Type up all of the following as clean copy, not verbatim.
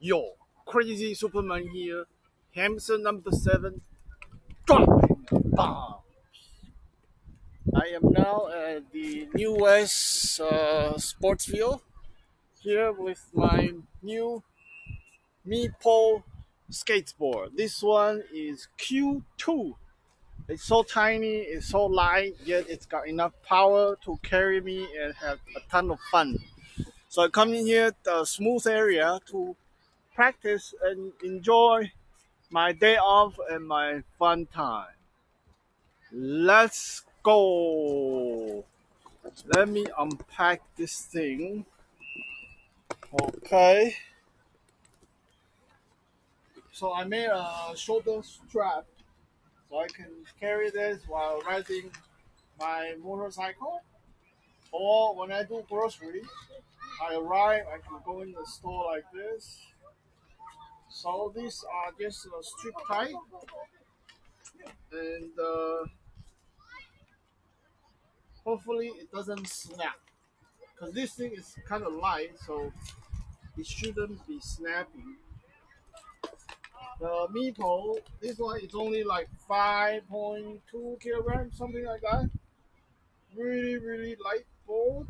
Yo, crazy Superman here. Hamster number 7, dropping bomb. I am now at the New West sports field here with my new Meepo skateboard. This one is Q2. It's so tiny, it's so light, yet it's got enough power to carry me and have a ton of fun. So I come in here, the smooth area, to practice and enjoy my day off and my fun time. Let's go. Let me unpack this thing. Okay. So I made a shoulder strap so I can carry this while riding my motorcycle. Or when I do grocery, I arrive, I can go in the store like this. So these are just strip tight and hopefully it doesn't snap. Because this thing is kind of light, so it shouldn't be snapping. The Meepo, this one is only like 5.2 kilograms, something like that. Really, really light board,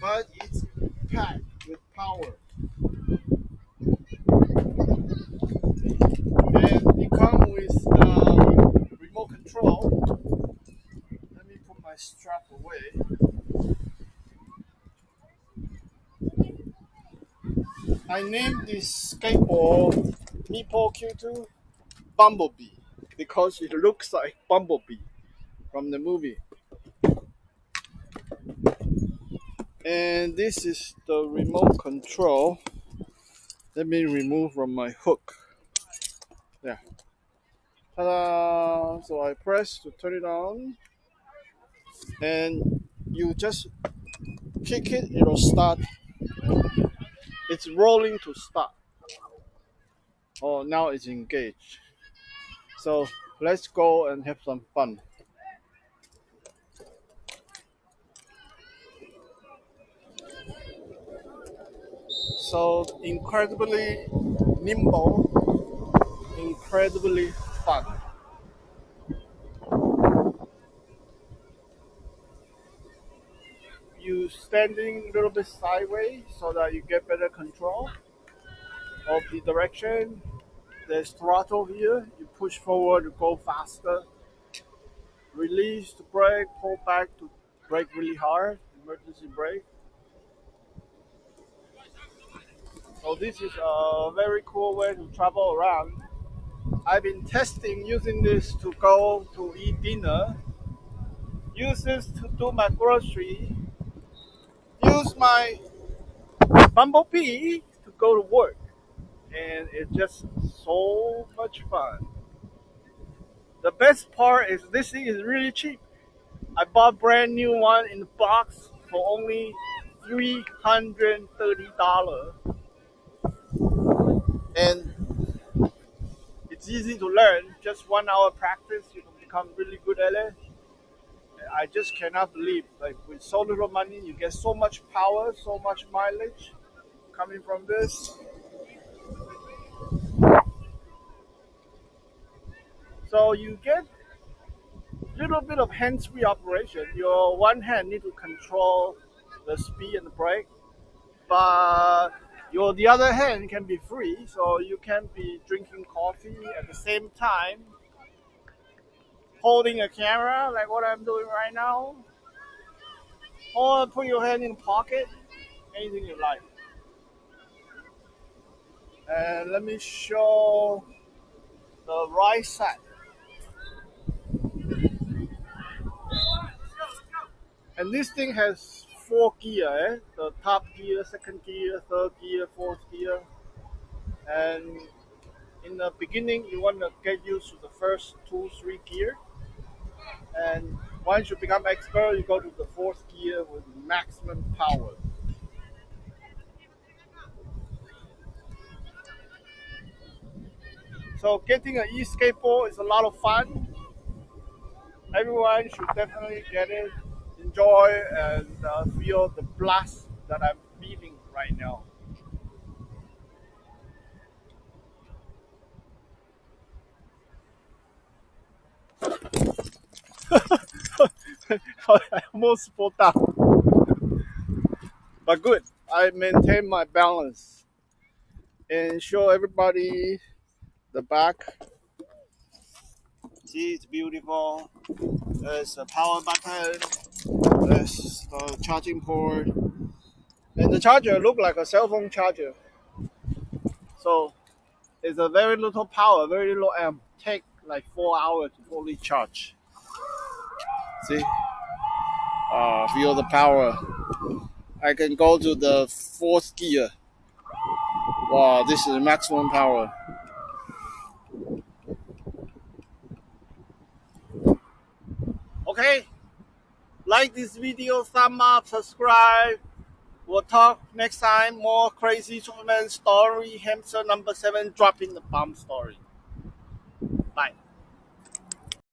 but it's packed with power. And it comes with remote control. Let me put my strap away. I named this skateboard Meepo Q2 Bumblebee because it looks like Bumblebee from the movie. And this is the remote control. Let me remove from my hook. Yeah. Ta-da! So I press to turn it on, and you just kick it, it'll start. It's rolling to start. Oh, now it's engaged. So let's go and have some fun. So incredibly nimble, incredibly fun. You standing a little bit sideways so that you get better control of the direction. There's throttle here. You push forward to go faster. Release to brake, pull back to brake really hard. Emergency brake. So this is a very cool way to travel around. I've been testing using this to go to eat dinner. Use this to do my grocery. Use my Bumblebee to go to work. And it's just so much fun. The best part is this thing is really cheap. I bought brand new one in the box for only $330. And it's easy to learn. Just 1 hour practice, you can become really good at it. I just cannot believe, like with so little money, you get so much power, so much mileage coming from this. So you get little bit of hands-free operation. Your one hand need to control the speed and the brake, but your the other hand can be free, so you can be drinking coffee at the same time, holding a camera like what I'm doing right now, or put your hand in the pocket, anything you like. And let me show the right side. And this thing has 4 gear, the top gear, second gear, third gear, fourth gear. And in the beginning, you want to get used to the first 2, 3 gear. And once you become expert, you go to the fourth gear with maximum power. So getting an e-skateboard is a lot of fun. Everyone should definitely get it, enjoy, and feel the blast that I'm feeling right now. I almost fall down. But good, I maintain my balance and show everybody the back. See, it's beautiful. There's a power button. There's the charging port. And the charger look like a cell phone charger. So it's a very little power, very low amp. Take like 4 hours to fully charge. See? Feel the power. I can go to the fourth gear. Wow, this is maximum power. Okay, like this video, thumb up, subscribe. We'll talk next time. More crazy Superman story. Hamster number 7 dropping the bomb story. Bye.